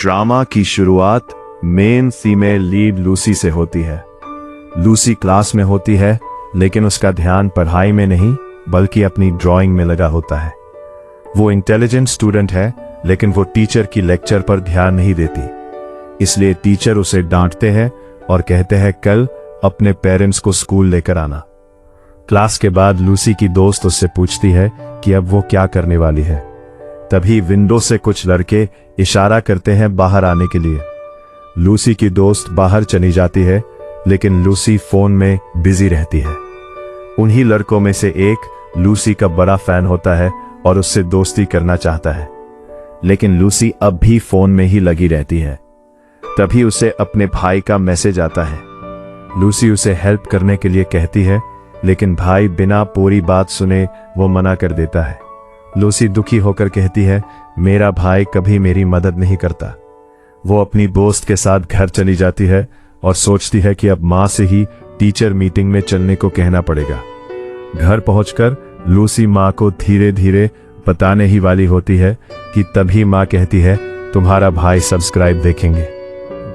Drama की शुरुआत main female lead Lucy से होती है। लूसी क्लास में होती है, लेकिन उसका ध्यान पढ़ाई में नहीं बल्कि अपनी ड्राइंग में लगा होता है। वो इंटेलिजेंट स्टूडेंट है, लेकिन वो टीचर की लेक्चर पर ध्यान नहीं देती। इसलिए टीचर उसे डांटते हैं और कहते हैं कल अपने पेरेंट्स को स्कूल लेकर आना। क्लास के बाद लूसी की दोस्त उससे पूछती है कि अब वो क्या करने वाली है। तभी विंडो से कुछ लड़के इशारा करते हैं बाहर आने के लिए। लूसी की दोस्त बाहर चली जाती है, लेकिन लूसी फोन में बिजी रहती है। उन्हीं लड़कों में से एक लूसी का बड़ा फैन होता है और उससे दोस्ती करना चाहता है, लेकिन लूसी अब भी फोन में ही लगी रहती है। तभी उसे अपने भाई का मैसेज आता है। लूसी उसे हेल्प करने के लिए कहती है, लेकिन भाई बिना पूरी बात सुने वो मना कर देता है। लूसी दुखी होकर कहती है, मेरा भाई कभी मेरी मदद नहीं करता। वो अपनी दोस्त के साथ घर चली जाती है और सोचती है कि अब माँ से ही टीचर मीटिंग में चलने को कहना पड़ेगा। घर पहुंचकर लूसी माँ को धीरे धीरे बताने ही वाली होती है कि तभी माँ कहती है, तुम्हारा भाई सब्सक्राइब देखेंगे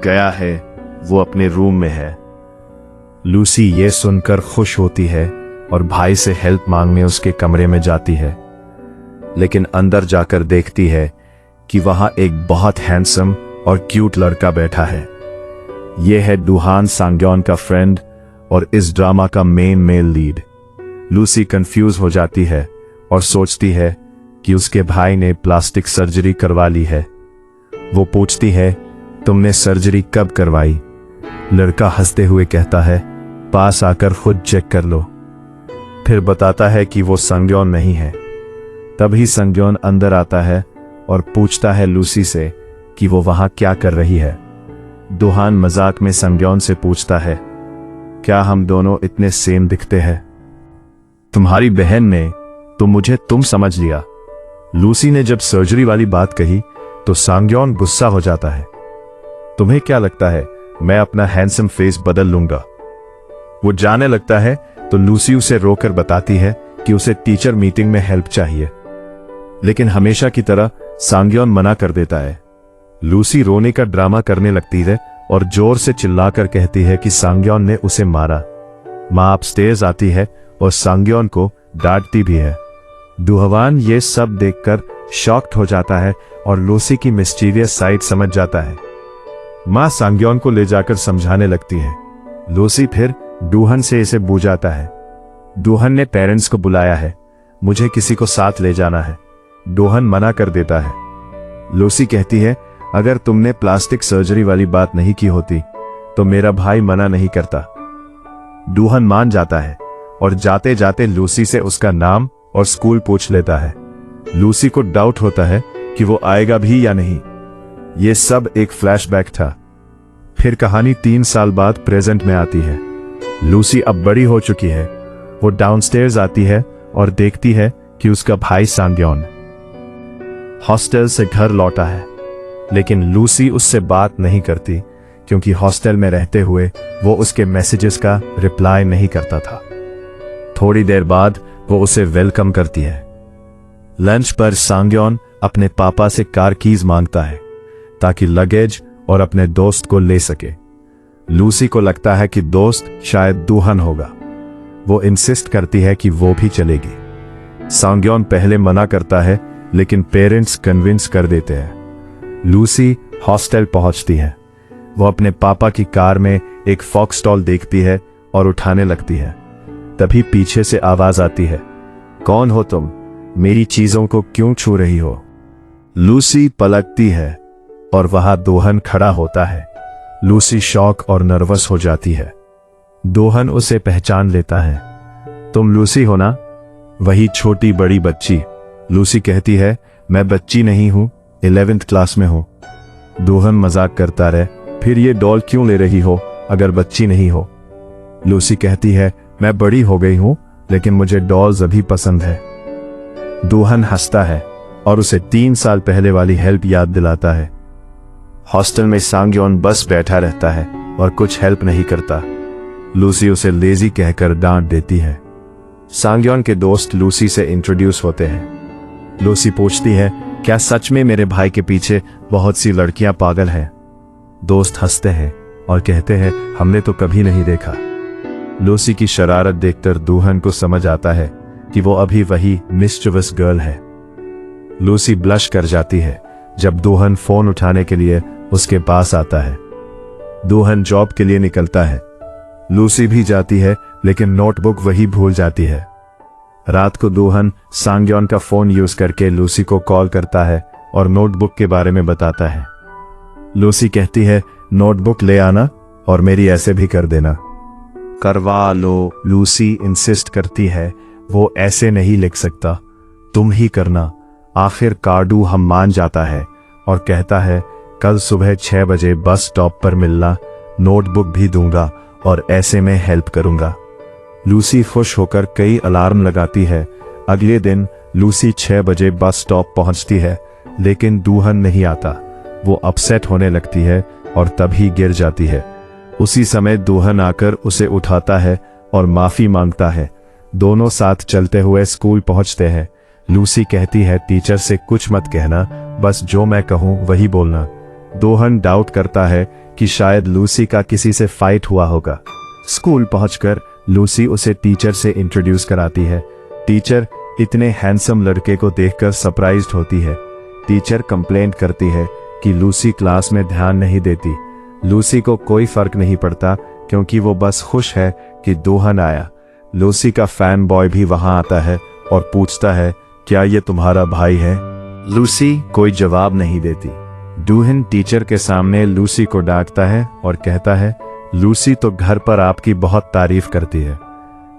गया है, वो अपने रूम में है। लूसी ये सुनकर खुश होती है और भाई से हेल्प मांगने उसके कमरे में जाती है, लेकिन अंदर जाकर देखती है कि वहां एक बहुत हैंडसम और क्यूट लड़का बैठा है। यह है डूहान सांग्योन का फ्रेंड और इस ड्रामा का main male lead. Lucy confuse हो जाती है और सोचती है कि उसके भाई ने प्लास्टिक सर्जरी करवा ली है। वो पूछती है, तुमने सर्जरी कब करवाई? लड़का हंसते हुए कहता है, पास आकर खुद चेक कर लो। फिर बताता है कि वो सांग्योन नहीं है। तभी सांग्योन अंदर आता है और पूछता है लूसी से कि वो वहां क्या कर रही है। डूहान मजाक में सांग्योन से पूछता है, क्या हम दोनों इतने सेम दिखते हैं? तुम्हारी बहन ने तो मुझे तुम समझ लिया। लूसी ने जब सर्जरी वाली बात कही तो सांग्योन गुस्सा हो जाता है। तुम्हें क्या लगता है मैं अपना हैंडसम फेस बदल लूंगा? वो जाने लगता है तो लूसी उसे रोकर बताती है कि उसे टीचर मीटिंग में हेल्प चाहिए, लेकिन हमेशा की तरह सांग्योन मना कर देता है। लूसी रोने का ड्रामा करने लगती है और जोर से चिल्लाकर कहती है कि सांग्योन ने उसे मारा। माँ अपस्टेयर्स आती है और सांग्योन को डांटती भी है। डूहान ये सब देखकर शॉक्ड हो जाता है और लूसी की मिस्टीरियस साइड समझ जाता है। माँ सांग्योन को ले जाकर समझाने लगती है। लूसी फिर डूहान से इसे बुझाता है। डूहान ने पेरेंट्स को बुलाया है, मुझे किसी को साथ ले जाना है। डूहान मना कर देता है। लूसी कहती है, अगर तुमने प्लास्टिक सर्जरी वाली बात नहीं की होती तो मेरा भाई मना नहीं करता। डूहान मान जाता है और जाते जाते लूसी से उसका नाम और स्कूल पूछ लेता है। लूसी को डाउट होता है कि वो आएगा भी या नहीं। ये सब एक फ्लैशबैक था। फिर कहानी 3 साल बाद प्रेजेंट में आती है। लूसी अब बड़ी हो चुकी है। वो डाउनस्टेयर्स आती है और देखती है कि उसका भाई सांग्योन हॉस्टल से घर लौटा है, लेकिन लूसी उससे बात नहीं करती क्योंकि हॉस्टल में रहते हुए वो उसके मैसेजेस का रिप्लाई नहीं करता था। थोड़ी देर बाद वो उसे वेलकम करती है। लंच पर सांग्योन अपने पापा से कार कीज मांगता है ताकि लगेज और अपने दोस्त को ले सके। लूसी को लगता है कि दोस्त शायद डूहान होगा। वो इंसिस्ट करती है कि वो भी चलेगी। सांग्योन पहले मना करता है, लेकिन पेरेंट्स कन्विंस कर देते हैं। लूसी हॉस्टल पहुंचती है। वो अपने पापा की कार में एक फॉक्सटॉल देखती है और उठाने लगती है। तभी पीछे से आवाज आती है, कौन हो तुम? मेरी चीजों को क्यों छू रही हो? लूसी पलटती है और वहां डूहान खड़ा होता है। लूसी शॉक और नर्वस हो जाती है। डूहान उसे पहचान लेता है। तुम लूसी हो ना? वही छोटी बड़ी बच्ची। लूसी कहती है, मैं बच्ची नहीं हूं, 11th क्लास में हूं। डूहान मजाक करता रहे, फिर ये डॉल क्यों ले रही हो अगर बच्ची नहीं हो? लूसी कहती है, मैं बड़ी हो गई हूं, लेकिन मुझे डॉल्स अभी पसंद है। डूहान हंसता है और उसे 3 साल पहले वाली हेल्प याद दिलाता है। हॉस्टल में सांग्योन बस बैठा रहता है और कुछ हेल्प नहीं करता। लूसी उसे लेजी कहकर डांट देती है। सांग्योन के दोस्त लूसी से इंट्रोड्यूस होते हैं। लूसी पूछती है क्या सच में मेरे भाई के पीछे बहुत सी लड़कियां पागल हैं? दोस्त हंसते हैं और कहते हैं हमने तो कभी नहीं देखा। लूसी की शरारत देखकर दूहन को समझ आता है कि वो अभी वही मिस्चिवस गर्ल है। लूसी ब्लश कर जाती है जब दूहन फोन उठाने के लिए उसके पास आता है। दूहन जॉब के लिए निकलता है। लूसी भी जाती है लेकिन नोटबुक वही भूल जाती है। रात को दूहन सांग्योन का फोन यूज करके लूसी को कॉल करता है और नोटबुक के बारे में बताता है। लूसी कहती है नोटबुक ले आना और मेरी ऐसे भी कर देना। करवा लो, लूसी इंसिस्ट करती है वो ऐसे नहीं लिख सकता, तुम ही करना। आखिर कार्डू हम मान जाता है और कहता है कल सुबह 6 बजे बस स्टॉप पर मिलना, नोटबुक भी दूंगा और ऐसे में हेल्प करूंगा। लूसी खुश होकर कई अलार्म लगाती है। अगले दिन लूसी 6 बजे बस स्टॉप पहुंचती है लेकिन दूहन नहीं आता। वो अपसेट होने लगती है और तभी गिर जाती है। उसी समय दूहन आकर उसे उठाता है और माफी मांगता है। दोनों साथ चलते हुए स्कूल पहुंचते हैं। लूसी कहती है टीचर से कुछ मत कहना, बस जो मैं कहूं वही बोलना। दूहन डाउट करता है कि शायद लूसी का किसी से फाइट हुआ होगा। स्कूल पहुंचकर लूसी उसे टीचर से इंट्रोड्यूस कराती है। टीचर इतने हैंडसम लड़के को देखकर सरप्राइज्ड होती है। टीचर कंप्लेंट करती है कि लूसी क्लास में ध्यान नहीं देती। लूसी को कोई फर्क नहीं पड़ता क्योंकि वो बस खुश है कि दूहन आया। लूसी का फैन बॉय भी वहां आता है और पूछता है क्या ये तुम्हारा भाई है? लूसी कोई जवाब नहीं देती। दूहन टीचर के सामने लूसी को डांटता है और कहता है लूसी तो घर पर आपकी बहुत तारीफ करती है।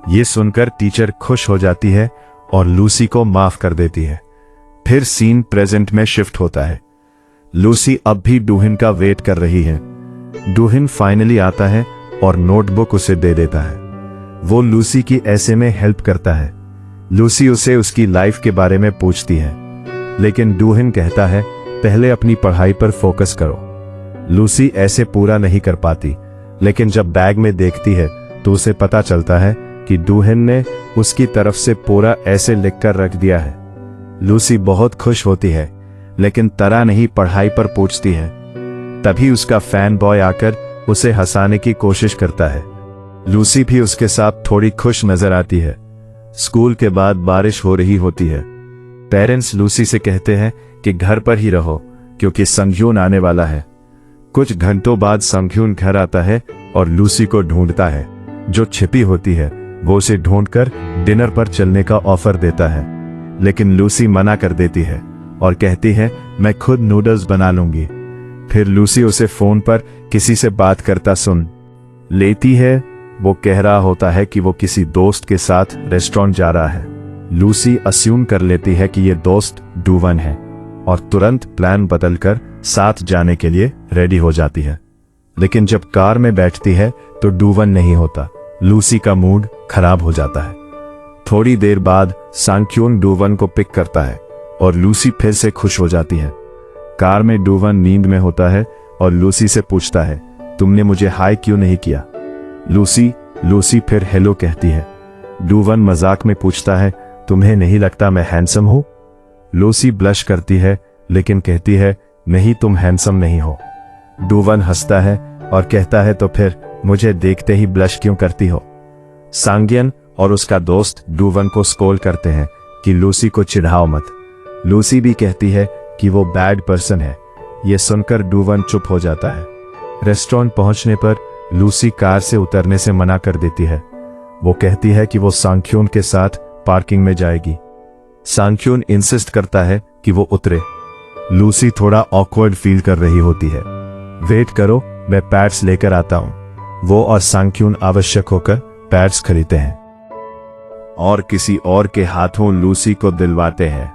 ये सुनकर टीचर खुश हो जाती है और लूसी को माफ कर देती है। फिर सीन प्रेजेंट में शिफ्ट होता है। लूसी अब भी दूहन का वेट कर रही है। दूहन फाइनली आता है और नोटबुक उसे दे देता है। वो लूसी की ऐसे में हेल्प करता है। लूसी उसे उसकी लाइफ के बारे में पूछती है लेकिन दूहन कहता है पहले अपनी पढ़ाई पर फोकस करो। लूसी ऐसे पूरा नहीं कर पाती लेकिन जब बैग में देखती है तो उसे पता चलता है कि दूहन ने उसकी तरफ से पूरा ऐसे लिखकर रख दिया है। लूसी बहुत खुश होती है लेकिन तरह नहीं पढ़ाई पर पूछती है। तभी उसका फैन बॉय आकर उसे हंसाने की कोशिश करता है। लूसी भी उसके साथ थोड़ी खुश नजर आती है। स्कूल के बाद बारिश हो रही होती है। पेरेंट्स लूसी से कहते हैं कि घर पर ही रहो क्योंकि संघ्यून आने वाला है। कुछ घंटों बाद संघ्यून घर आता है और लूसी को ढूंढता है। जो छिपी होती है वो उसे ढूंढकर डिनर पर चलने का ऑफर देता है लेकिन लूसी मना कर देती है और कहती है मैं खुद नूडल्स बना लूंगी। फिर लूसी उसे फोन पर किसी से बात करता सुन लेती है। वो कह रहा होता है कि वो किसी दोस्त के साथ रेस्टोरेंट जा रहा है। लूसी अस्यूम कर लेती है कि ये दोस्त दूहन है और तुरंत प्लान बदलकर साथ जाने के लिए रेडी हो जाती है। लेकिन जब कार में बैठती है तो दूहन नहीं होता। लूसी का मूड खराब हो जाता है। थोड़ी देर बाद सांग्योन दूहन को पिक करता है और लूसी फिर से खुश हो जाती है। कार में दूहन नींद में होता है और लूसी से पूछता है तुमने मुझे हाय क्यों नहीं किया? लूसी फिर हेलो कहती है। दूहन मजाक में पूछता है तुम्हें नहीं लगता मैं हैंडसम हूं? लूसी ब्लश करती है लेकिन कहती है नहीं, तुम हैंडसम नहीं हो। दूहन हंसता है और कहता है तो फिर मुझे देखते ही ब्लश क्यों करती हो? सांग्यन और उसका दोस्त दूहन को स्कोल करते हैं कि लूसी को चिढ़ाओ मत। लूसी भी कहती है कि वो बैड पर्सन है। ये सुनकर दूहन चुप हो जाता है। रेस्टोरेंट पहुंचने पर लूसी कार से उतरने से मना कर देती है। वो कहती है कि वो सांग्योन के साथ पार्किंग में जाएगी। सांग्योन इंसिस्ट करता है कि वो उतरे। लूसी थोड़ा ऑकवर्ड फील कर रही होती है। वेट करो, मैं पैड्स लेकर आता हूं। वो और सांग्योन आवश्यक होकर पैड्स खरीदते हैं और किसी और के हाथों लूसी को दिलवाते हैं।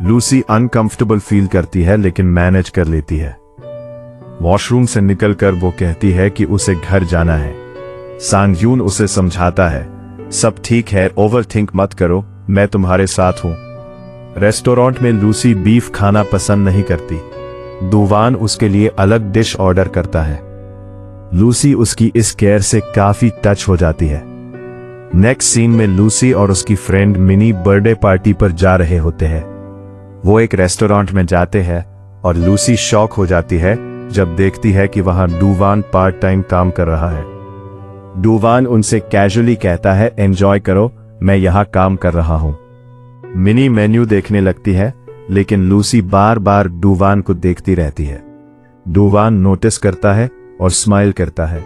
लूसी अनकंफर्टेबल फील करती है लेकिन मैनेज कर लेती है। वॉशरूम से निकलकर वो कहती है कि उसे घर जाना है। सांग्योन उसे समझाता है सब ठीक है, ओवरथिंक मत करो, मैं तुम्हारे साथ हूं। रेस्टोरेंट में लूसी बीफ खाना पसंद नहीं करती। दूहन उसके लिए अलग डिश ऑर्डर करता है। लूसी उसकी इस केयर से काफी टच हो जाती है। नेक्स्ट सीन में लूसी और उसकी फ्रेंड मिनी बर्थडे पार्टी पर जा रहे होते हैं। वो एक रेस्टोरेंट में जाते हैं और लूसी शॉक हो जाती है जब देखती है कि वहां डुवान पार्ट टाइम काम कर रहा है। डुवान उनसे कैजुअली कहता है, एंजॉय करो, मैं यहां काम कर रहा हूं। मिनी मेन्यू देखने लगती है, लेकिन लूसी बार बार डुवान को देखती रहती है। डुवान नोटिस करता है और स्माइल करता है।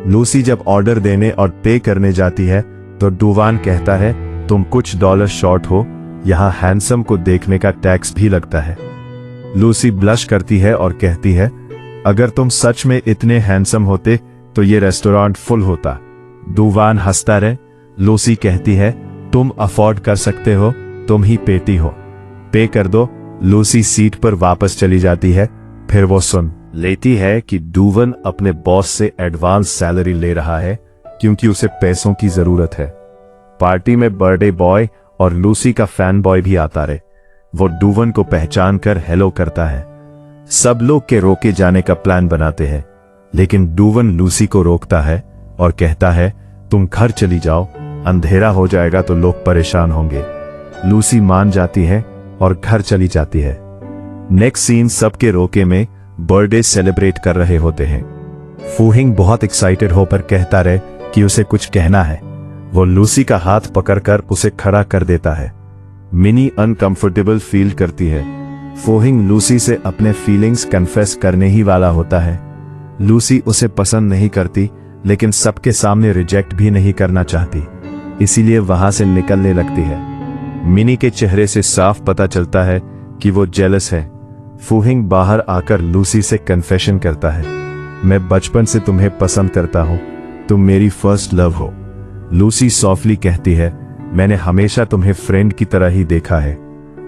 लूसी जब ऑर्डर देने और पे करने जाती है तो डुवान कहता है, तुम कुछ डॉलर शॉर्ट हो, यहां हैंडसम को देखने का टैक्स भी लगता है। लूसी ब्लश करती है और कहती है, अगर तुम सच में इतने हैंडसम होते तो ये रेस्टोरेंट फुल होता। डुवान हंसता रहे। लूसी कहती है, तुम अफोर्ड कर सकते हो, तुम ही पेटी हो, पे कर दो। लूसी सीट पर वापस चली जाती है। फिर वो सुन लेती है कि डुवान अपने बॉस से एडवांस सैलरी ले रहा है क्योंकि उसे पैसों की जरूरत है। पार्टी में बर्थडे बॉय और लूसी का फैन बॉय भी आता रहे। वो डुवान को पहचान कर हेलो करता है। सब लोग के रोके जाने का प्लान बनाते हैं, लेकिन डुवान लूसी को रोकता है और कहता है, तुम घर चली जाओ, अंधेरा हो जाएगा तो लोग परेशान होंगे। लूसी मान जाती है और घर चली जाती है। नेक्स्ट सीन सबके रोके में बर्थडे सेलिब्रेट कर रहे होते हैं। फूहिंग बहुत एक्साइटेड होकर कहता रहे कि उसे कुछ कहना है। वो लूसी का हाथ पकड़कर उसे खड़ा कर देता है। मिनी अनकंफर्टेबल फील करती है। फूहिंग लूसी से अपने फीलिंग्स कन्फेस करने ही वाला होता है। लूसी उसे पसंद नहीं करती, लेकिन सबके सामने रिजेक्ट भी नहीं करना चाहती, इसीलिए वहां से निकलने लगती है। मिनी के चेहरे से साफ पता चलता है कि वो जेलस है। फूहिंग बाहर आकर लूसी से कन्फेशन करता है, मैं बचपन से तुम्हें पसंद करता हूं, तुम मेरी फर्स्ट लव हो। लूसी सॉफ्टली कहती है, मैंने हमेशा तुम्हें फ्रेंड की तरह ही देखा है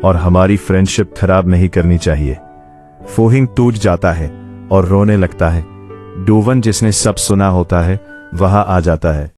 और हमारी फ्रेंडशिप खराब नहीं करनी चाहिए। फूहिंग टूट जाता है और रोने लगता है। डुवान जिसने सब सुना होता है वहां आ जाता है।